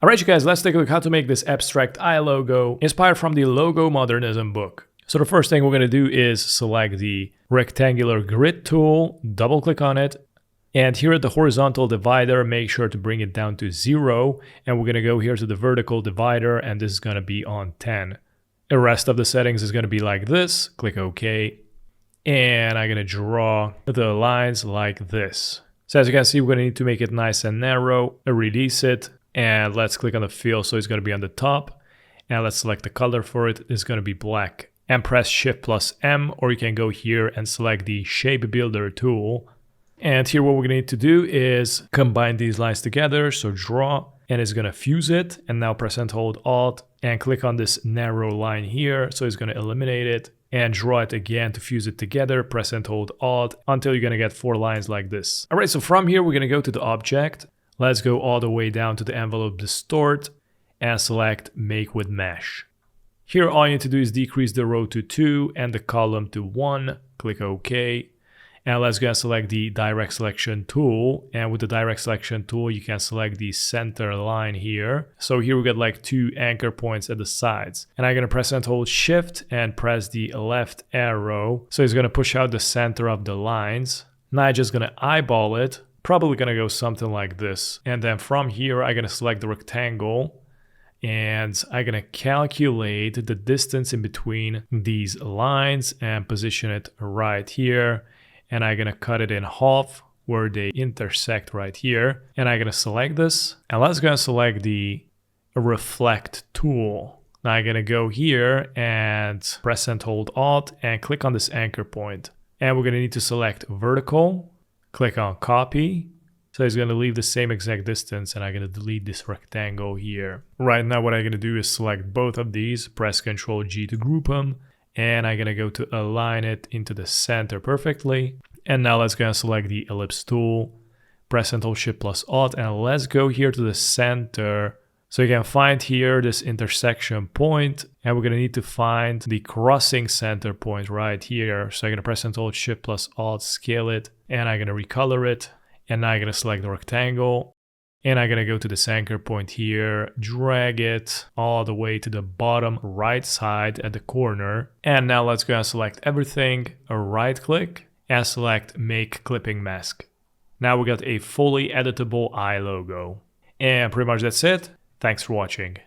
Alright you guys, let's take a look how to make this abstract eye logo inspired from the Logo Modernism book. So the first thing we're going to do is select the rectangular grid tool, double click on it, and here at the horizontal divider, make sure to bring it down to 0, and we're going to go here to the vertical divider, and this is going to be on 10. The rest of the settings is going to be like this. Click OK, and I'm going to draw the lines like this. So as you can see, we're going to need to make it nice and narrow, release it, and let's click on the fill, so it's going to be on the top, and let's select the color for it. It's going to be black, and press Shift plus M, or you can go here and select the Shape Builder tool. And here what we're going to need to do is combine these lines together, so draw, and it's going to fuse it, and now press and hold Alt, and click on this narrow line here, so it's going to eliminate it, and draw it again to fuse it together, press and hold Alt, until you're going to get 4 lines like this. Alright, so from here we're going to go to the object. Let's go all the way down to the envelope distort and select make with mesh. Here all you need to do is decrease the row to 2 and the column to 1. Click OK. And let's go and select the direct selection tool. And with the direct selection tool, you can select the center line here. So here we got like 2 anchor points at the sides. And I'm going to press and hold Shift and press the left arrow. So it's going to push out the center of the lines. Now I'm just going to eyeball it. Probably gonna go something like this. And then from here, I'm gonna select the rectangle and I'm gonna calculate the distance in between these lines and position it right here. And I'm gonna cut it in half where they intersect right here. And I'm gonna select this, and let's go and select the reflect tool. Now I'm gonna go here and press and hold Alt and click on this anchor point. And we're gonna need to select vertical. Click on copy. So it's going to leave the same exact distance, and I'm going to delete this rectangle here. Right now what I'm going to do is select both of these, press Ctrl G to group them, and I'm going to go to align it into the center perfectly. And now let's go and select the ellipse tool, press and hold Shift plus Alt, and let's go here to the center. So you can find here this intersection point, and we're going to need to find the crossing center point right here. So I'm going to press and hold Shift plus Alt, scale it, and I'm going to recolor it. And now I'm going to select the rectangle, and I'm going to go to this anchor point here, drag it all the way to the bottom right side at the corner. And now let's go and select everything, right click, and select Make Clipping Mask. Now we got a fully editable eye logo. And pretty much that's it. Thanks for watching.